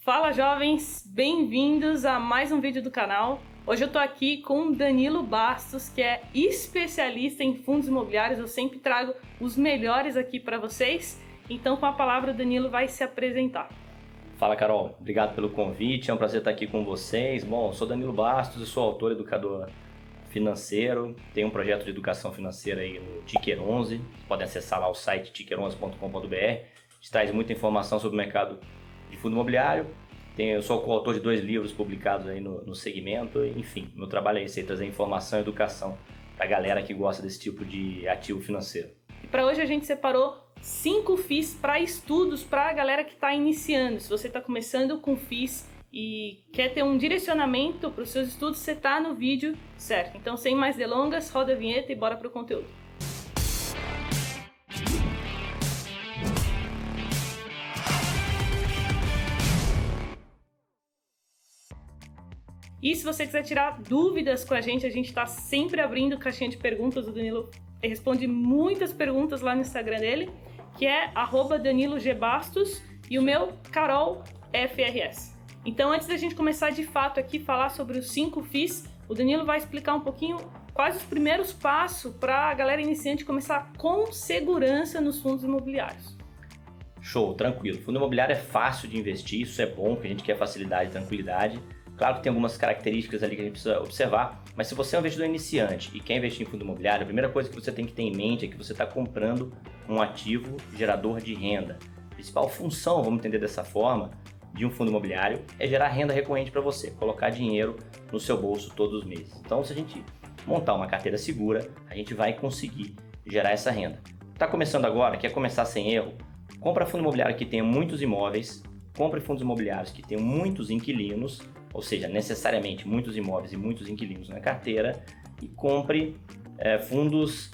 Fala jovens, bem-vindos a mais um vídeo do canal. Hoje eu tô aqui com o Danilo Bastos, que é especialista em fundos imobiliários. Eu sempre trago os melhores aqui para vocês. Então com a palavra o Danilo vai se apresentar. Fala Carol, obrigado pelo convite, é um prazer estar aqui com vocês. Bom, eu sou Danilo Bastos, eu sou autor e educador financeiro, tenho um projeto de educação financeira aí no Ticker 11, vocês podem acessar lá o site ticker11.com.br, a gente traz muita informação sobre o mercado de fundo imobiliário. Eu sou coautor de 2 livros publicados aí no segmento, enfim, meu trabalho é esse, aí, trazer informação e educação para a galera que gosta desse tipo de ativo financeiro. E para hoje a gente separou 5 FIIs para estudos para a galera que está iniciando. Se você está começando com FIIs e quer ter um direcionamento para os seus estudos, você está no vídeo certo. Então, sem mais delongas, roda a vinheta e bora para o conteúdo. E se você quiser tirar dúvidas com a gente está sempre abrindo caixinha de perguntas. O Danilo responde muitas perguntas lá no Instagram dele, que é @DaniloGBastos, e o meu, CarolFRS. Então, antes da gente começar de fato aqui falar sobre os 5 FIIs, o Danilo vai explicar um pouquinho quais os primeiros passos para a galera iniciante começar com segurança nos fundos imobiliários. Show, tranquilo. Fundo imobiliário é fácil de investir, isso é bom, porque a gente quer facilidade e tranquilidade. Claro que tem algumas características ali que a gente precisa observar, mas se você é um investidor iniciante e quer investir em fundo imobiliário, a primeira coisa que você tem que ter em mente é que você está comprando um ativo gerador de renda. A principal função, vamos entender dessa forma, de um fundo imobiliário é gerar renda recorrente para você, colocar dinheiro no seu bolso todos os meses. Então, se a gente montar uma carteira segura, a gente vai conseguir gerar essa renda. Está começando agora, quer começar sem erro? Compra fundo imobiliário que tenha muitos imóveis, compre fundos imobiliários que tenham muitos inquilinos, ou seja, necessariamente muitos imóveis e muitos inquilinos na carteira, e compre fundos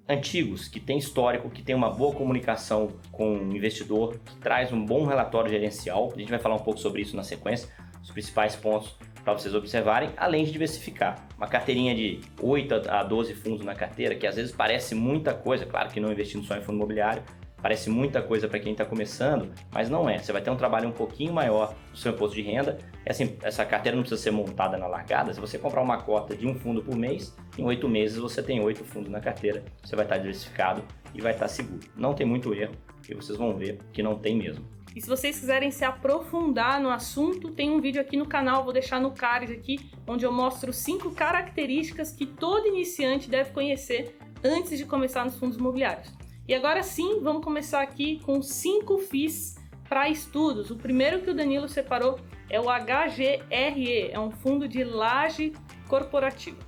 antigos, que tem histórico, que tem uma boa comunicação com o investidor, que traz um bom relatório gerencial. A gente vai falar um pouco sobre isso na sequência, os principais pontos para vocês observarem, além de diversificar. Uma carteirinha de 8 a 12 fundos na carteira, que às vezes parece muita coisa, claro que não investindo só em fundo imobiliário, parece muita coisa para quem está começando, mas não é. Você vai ter um trabalho um pouquinho maior no seu imposto de renda. Essa carteira não precisa ser montada na largada. Se você comprar uma cota de um fundo por mês, em 8 meses você tem 8 fundos na carteira. Você vai estar diversificado e vai estar seguro. Não tem muito erro, e vocês vão ver que não tem mesmo. E se vocês quiserem se aprofundar no assunto, tem um vídeo aqui no canal, vou deixar no card aqui, onde eu mostro 5 características que todo iniciante deve conhecer antes de começar nos fundos imobiliários. E agora sim, vamos começar aqui com 5 FIIs para estudos. O primeiro que o Danilo separou é o HGRE, é um fundo de laje corporativa.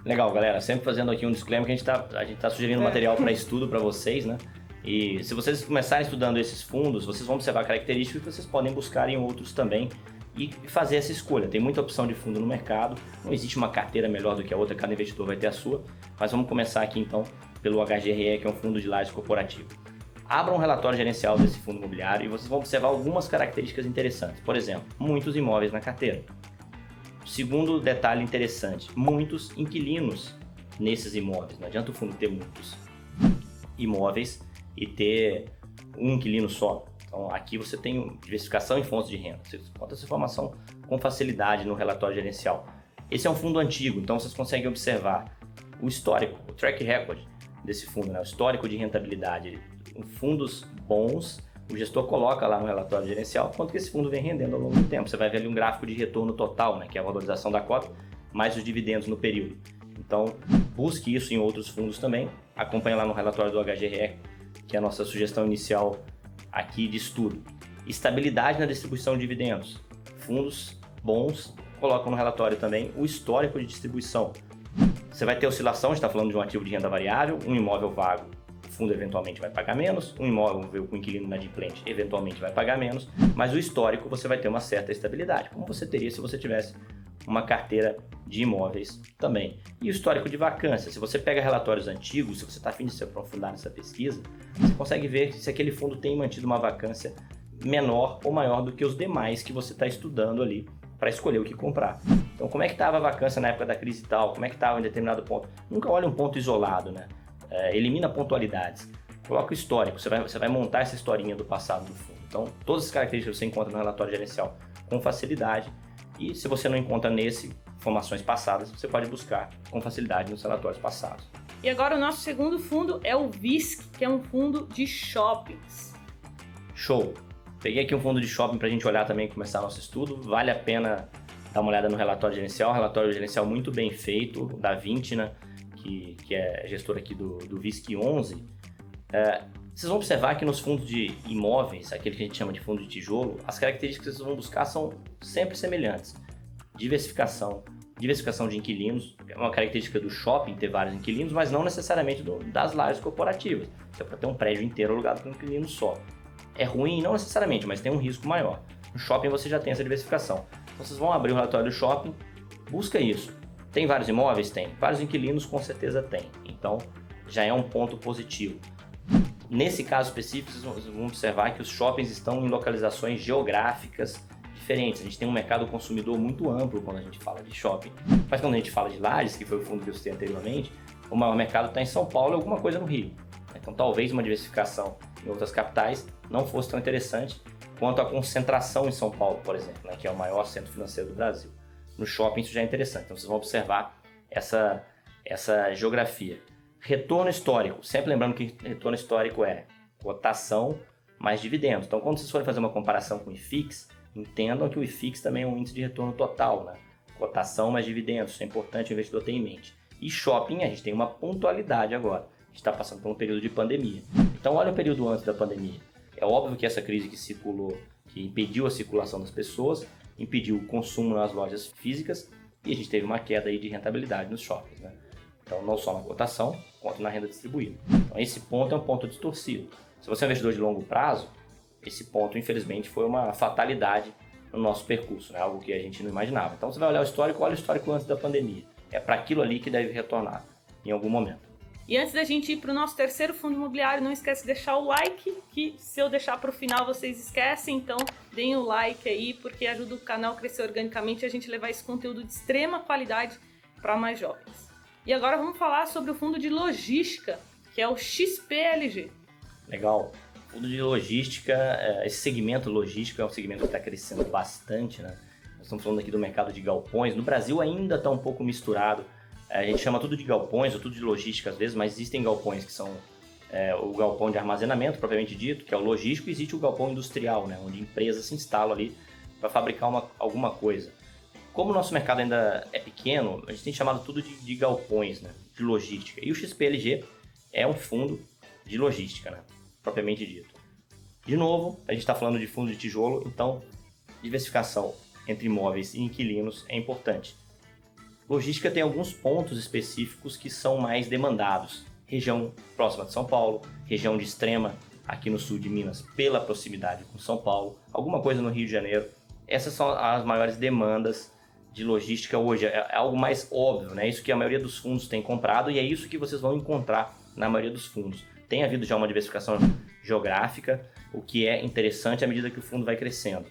Legal, galera. Sempre fazendo aqui um disclaimer que a gente tá sugerindo material para estudo para vocês, né? E se vocês começarem estudando esses fundos, vocês vão observar características que vocês podem buscar em outros também e fazer essa escolha. Tem muita opção de fundo no mercado, não existe uma carteira melhor do que a outra, cada investidor vai ter a sua, mas vamos começar aqui então pelo HGRE, que é um fundo de laje corporativo. Abra um relatório gerencial desse fundo imobiliário e vocês vão observar algumas características interessantes. Por exemplo, muitos imóveis na carteira. Segundo detalhe interessante, muitos inquilinos nesses imóveis. Não adianta o fundo ter muitos imóveis e ter um inquilino só. Então aqui você tem diversificação em fontes de renda. Você encontra essa informação com facilidade no relatório gerencial. Esse é um fundo antigo, então vocês conseguem observar o histórico, o track record desse fundo, né? O histórico de rentabilidade. Fundos bons, o gestor coloca lá no relatório gerencial quanto que esse fundo vem rendendo ao longo do tempo. Você vai ver ali um gráfico de retorno total, né? Que é a valorização da cota, mais os dividendos no período. Então, busque isso em outros fundos também. Acompanhe lá no relatório do HGRE, que é a nossa sugestão inicial aqui de estudo. Estabilidade na distribuição de dividendos. Fundos bons colocam no relatório também o histórico de distribuição. Você vai ter oscilação, a gente está falando de um ativo de renda variável, um imóvel vago, o fundo eventualmente vai pagar menos, um imóvel com inquilino inadimplente eventualmente vai pagar menos, mas o histórico você vai ter uma certa estabilidade, como você teria se você tivesse uma carteira de imóveis também. E o histórico de vacância, se você pega relatórios antigos, se você está a fim de se aprofundar nessa pesquisa, você consegue ver se aquele fundo tem mantido uma vacância menor ou maior do que os demais que você está estudando ali para escolher o que comprar. Então, como é que estava a vacância na época da crise e tal? Como é que estava em determinado ponto? Nunca olha um ponto isolado, né? Elimina pontualidades. coloca o histórico, você vai montar essa historinha do passado do fundo. Então, todas as características você encontra no relatório gerencial com facilidade, e se você não encontra nesse informações passadas, você pode buscar com facilidade nos relatórios passados. E agora o nosso segundo fundo é o VISC, que é um fundo de shoppings. Show! Peguei aqui um fundo de shopping para a gente olhar também e começar nosso estudo. Vale a pena dar uma olhada no relatório gerencial, um relatório gerencial muito bem feito, da Vintina, que é gestora aqui do VISC 11. Vocês vão observar que nos fundos de imóveis, aquele que a gente chama de fundo de tijolo, as características que vocês vão buscar são sempre semelhantes. Diversificação de inquilinos, é uma característica do shopping ter vários inquilinos, mas não necessariamente das lajes corporativas. Você pode ter um prédio inteiro alugado por um inquilino só. É ruim? Não necessariamente, mas tem um risco maior. No shopping você já tem essa diversificação. Então vocês vão abrir o relatório do shopping, busca isso. Tem vários imóveis? Tem. Vários inquilinos? Com certeza tem. Então já é um ponto positivo. Nesse caso específico, vocês vão observar que os shoppings estão em localizações geográficas diferentes. A gente tem um mercado consumidor muito amplo quando a gente fala de shopping. Mas quando a gente fala de Lages, que foi o fundo que eu citei anteriormente, o maior mercado está em São Paulo e alguma coisa no Rio. Então talvez uma diversificação em outras capitais não fosse tão interessante quanto a concentração em São Paulo, por exemplo, que é o maior centro financeiro do Brasil. No shopping isso já é interessante, então vocês vão observar essa geografia. Retorno histórico, sempre lembrando que retorno histórico é cotação mais dividendos. Então quando vocês forem fazer uma comparação com o IFIX, entendam que o IFIX também é um índice de retorno total, cotação mais dividendos, isso é importante o investidor ter em mente. E shopping, a gente tem uma pontualidade agora, a gente está passando por um período de pandemia. Então olha o período antes da pandemia. É óbvio que essa crise que circulou, que impediu a circulação das pessoas, impediu o consumo nas lojas físicas e a gente teve uma queda aí de rentabilidade nos shoppings. Então não só na cotação, quanto na renda distribuída. Então esse ponto é um ponto distorcido. Se você é um investidor de longo prazo, esse ponto infelizmente foi uma fatalidade no nosso percurso, algo que a gente não imaginava. Então você vai olhar o histórico, olha o histórico antes da pandemia. É para aquilo ali que deve retornar em algum momento. E antes da gente ir para o nosso terceiro fundo imobiliário, não esquece de deixar o like, que se eu deixar para o final vocês esquecem, então deem o like aí, porque ajuda o canal a crescer organicamente e a gente levar esse conteúdo de extrema qualidade para mais jovens. E agora vamos falar sobre o fundo de logística, que é o XPLG. Legal. Fundo de logística, esse segmento logístico é um segmento que está crescendo bastante, Nós estamos falando aqui do mercado de galpões. No Brasil ainda está um pouco misturado. A gente chama tudo de galpões ou tudo de logística às vezes, mas existem galpões que são o galpão de armazenamento, propriamente dito, que é o logístico, e existe o galpão industrial, onde empresas se instalam ali para fabricar alguma coisa. Como o nosso mercado ainda é pequeno, a gente tem chamado tudo de galpões, de logística. E o XPLG é um fundo de logística, propriamente dito. De novo, a gente está falando de fundo de tijolo, então diversificação entre imóveis e inquilinos é importante. Logística tem alguns pontos específicos que são mais demandados. Região próxima de São Paulo, região de Extrema, aqui no sul de Minas, pela proximidade com São Paulo, alguma coisa no Rio de Janeiro. Essas são as maiores demandas de logística hoje. É algo mais óbvio, Isso que a maioria dos fundos tem comprado e é isso que vocês vão encontrar na maioria dos fundos. Tem havido já uma diversificação geográfica, o que é interessante à medida que o fundo vai crescendo.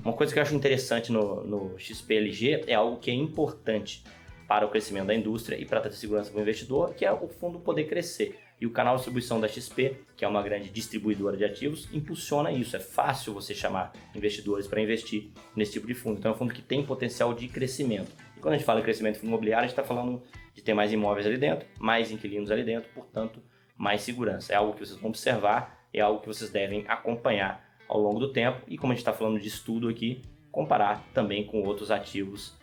Uma coisa que eu acho interessante no XPLG é algo que é importante para o crescimento da indústria e para trazer segurança para o investidor, que é o fundo poder crescer. E o canal de distribuição da XP, que é uma grande distribuidora de ativos, impulsiona isso. É fácil você chamar investidores para investir nesse tipo de fundo. Então é um fundo que tem potencial de crescimento. E quando a gente fala em crescimento imobiliário, a gente está falando de ter mais imóveis ali dentro, mais inquilinos ali dentro, portanto, mais segurança. É algo que vocês vão observar, é algo que vocês devem acompanhar ao longo do tempo e, como a gente está falando de estudo aqui, comparar também com outros ativos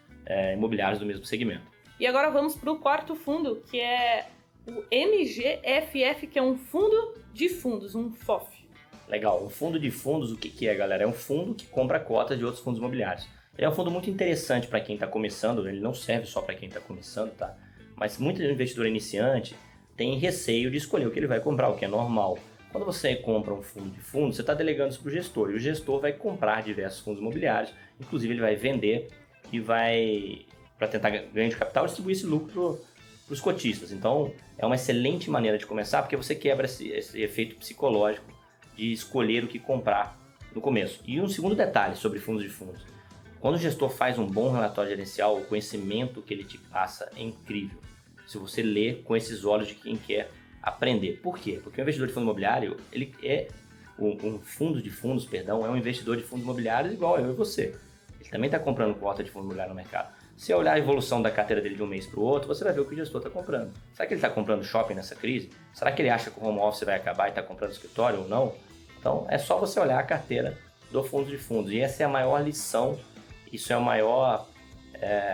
imobiliários do mesmo segmento. E agora vamos para o quarto fundo, que é o MGFF, que é um fundo de fundos, um FOF. Legal, um fundo de fundos, o que é, galera? É um fundo que compra cotas de outros fundos imobiliários. Ele é um fundo muito interessante para quem está começando, ele não serve só para quem está começando, tá? Mas muito investidor iniciante tem receio de escolher o que ele vai comprar, o que é normal. Quando você compra um fundo de fundos, você está delegando isso para o gestor, e o gestor vai comprar diversos fundos imobiliários, inclusive ele vai vender e vai, para tentar ganho de capital, distribuir esse lucro para os cotistas. Então, é uma excelente maneira de começar, porque você quebra esse efeito psicológico de escolher o que comprar no começo. E um segundo detalhe sobre fundos de fundos. Quando o gestor faz um bom relatório gerencial, o conhecimento que ele te passa é incrível. Se você lê com esses olhos de quem quer aprender. Por quê? Porque o investidor de fundo imobiliário, ele é um fundo de fundos, perdão, é um investidor de fundos imobiliários igual eu e você. Ele também está comprando cota de fundo imobiliário no mercado. Se olhar a evolução da carteira dele de um mês para o outro, você vai ver o que o gestor está comprando. Será que ele está comprando shopping nessa crise? Será que ele acha que o home office vai acabar e está comprando escritório ou não? Então, é só você olhar a carteira do fundo de fundos. E essa é a maior lição, isso é o maior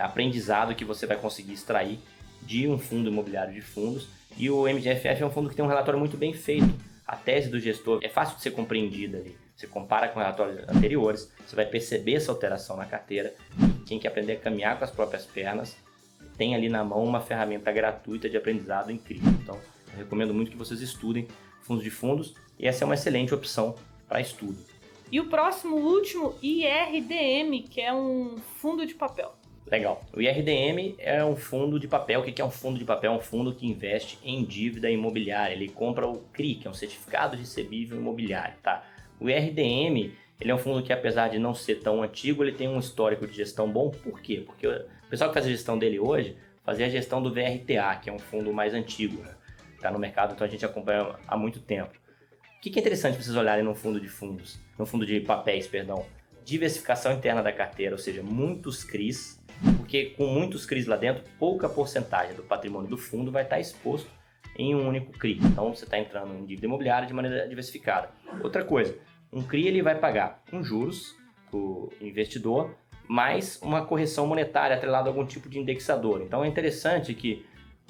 aprendizado que você vai conseguir extrair de um fundo imobiliário de fundos. E o MGFF é um fundo que tem um relatório muito bem feito. A tese do gestor é fácil de ser compreendida ali. Você compara com relatórios anteriores, você vai perceber essa alteração na carteira. Tem que aprender a caminhar com as próprias pernas. Tem ali na mão uma ferramenta gratuita de aprendizado incrível. Então, eu recomendo muito que vocês estudem fundos de fundos e essa é uma excelente opção para estudo. E o próximo, último, IRDM, que é um fundo de papel. Legal. O IRDM é um fundo de papel. O que é um fundo de papel? É um fundo que investe em dívida imobiliária. Ele compra o CRI, que é um certificado de recebível imobiliário, tá? O IRDM, ele é um fundo que, apesar de não ser tão antigo, ele tem um histórico de gestão bom. Por quê? Porque o pessoal que faz a gestão dele hoje fazia a gestão do VRTA, que é um fundo mais antigo, né? Está no mercado, então a gente acompanha há muito tempo. O que é interessante para vocês olharem no fundo de papéis, perdão? Diversificação interna da carteira, ou seja, muitos CRIs, porque com muitos CRIs lá dentro, pouca porcentagem do patrimônio do fundo vai estar exposto em um único CRI. Então você está entrando em dívida imobiliária de maneira diversificada. Outra coisa, um CRI ele vai pagar juros para o investidor, mais uma correção monetária atrelada a algum tipo de indexador. Então é interessante que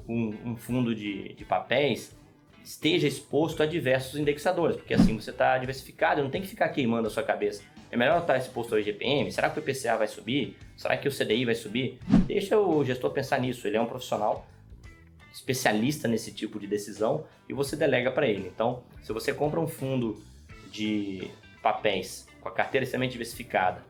um fundo de papéis esteja exposto a diversos indexadores, porque assim você está diversificado, não tem que ficar queimando a sua cabeça. É melhor estar exposto ao IGPM? Será que o IPCA vai subir? Será que o CDI vai subir? Deixa o gestor pensar nisso, ele é um profissional especialista nesse tipo de decisão e você delega para ele. Então, se você compra um fundo de papéis com a carteira extremamente diversificada,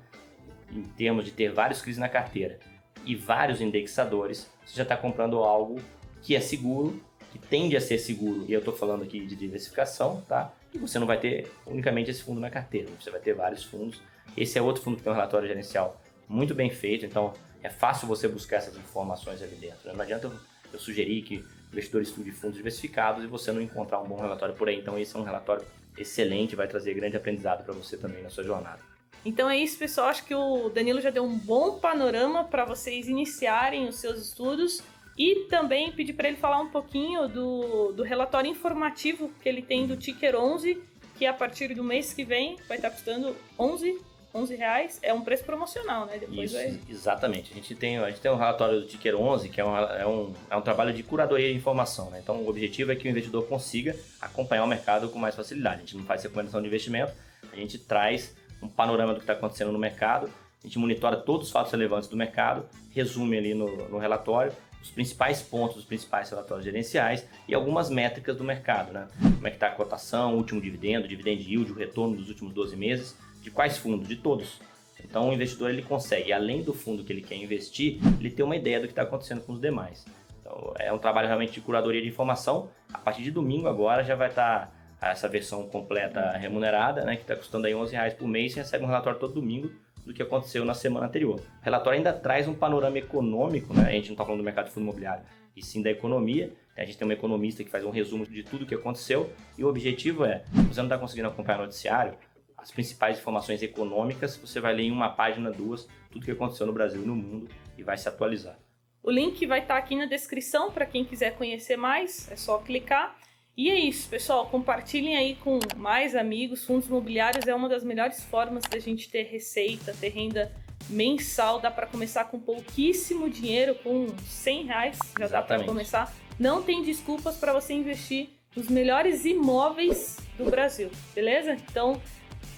em termos de ter vários CRIs na carteira e vários indexadores, você já está comprando algo que é seguro, que tende a ser seguro, e eu estou falando aqui de diversificação, tá? E você não vai ter unicamente esse fundo na carteira, você vai ter vários fundos. Esse é outro fundo que tem um relatório gerencial muito bem feito, então é fácil você buscar essas informações ali dentro. Não adianta eu sugerir que o investidor estude fundos diversificados e você não encontrar um bom relatório por aí. Então esse é um relatório excelente, vai trazer grande aprendizado para você também na sua jornada. Então é isso, pessoal. Acho que o Danilo já deu um bom panorama para vocês iniciarem os seus estudos. E também pedir para ele falar um pouquinho do relatório informativo que ele tem do Ticker 11, que a partir do mês que vem vai estar custando R$11. É um preço promocional, né? Depois isso, exatamente. A gente tem um relatório do Ticker 11, que é um trabalho de curadoria de informação, né? Então, o objetivo é que o investidor consiga acompanhar o mercado com mais facilidade. A gente não faz recomendação de investimento, a gente traz um panorama do que está acontecendo no mercado, a gente monitora todos os fatos relevantes do mercado, resume ali no relatório os principais pontos, os principais relatórios gerenciais e algumas métricas do mercado, né? Como é que está a cotação, o último dividendo, dividend yield, o retorno dos últimos 12 meses, de quais fundos? De todos. Então o investidor ele consegue, além do fundo que ele quer investir, ele ter uma ideia do que está acontecendo com os demais. Então é um trabalho realmente de curadoria de informação. A partir de domingo agora já vai estar essa versão completa remunerada, né? Que está custando aí R$11 por mês, você recebe um relatório todo domingo do que aconteceu na semana anterior. O relatório ainda traz um panorama econômico, né? A gente não está falando do mercado de fundo imobiliário, e sim da economia. A gente tem um economista que faz um resumo de tudo o que aconteceu, e o objetivo é, se você não está conseguindo acompanhar o noticiário, as principais informações econômicas, você vai ler em uma página, duas, tudo o que aconteceu no Brasil e no mundo, e vai se atualizar. O link vai estar aqui na descrição para quem quiser conhecer mais, é só clicar. E é isso, pessoal, compartilhem aí com mais amigos. Fundos imobiliários é uma das melhores formas da gente ter receita, ter renda mensal. Dá para começar com pouquíssimo dinheiro, com R$100 já dá para começar. Não tem desculpas para você investir nos melhores imóveis do Brasil, beleza? Então,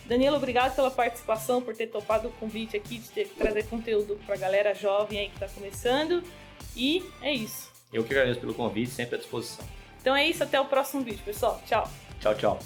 Danilo, obrigado pela participação, por ter topado o convite aqui, de trazer conteúdo para a galera jovem aí que está começando. E é isso. Eu que agradeço pelo convite, sempre à disposição. Então é isso, até o próximo vídeo, pessoal. Tchau. Tchau, tchau.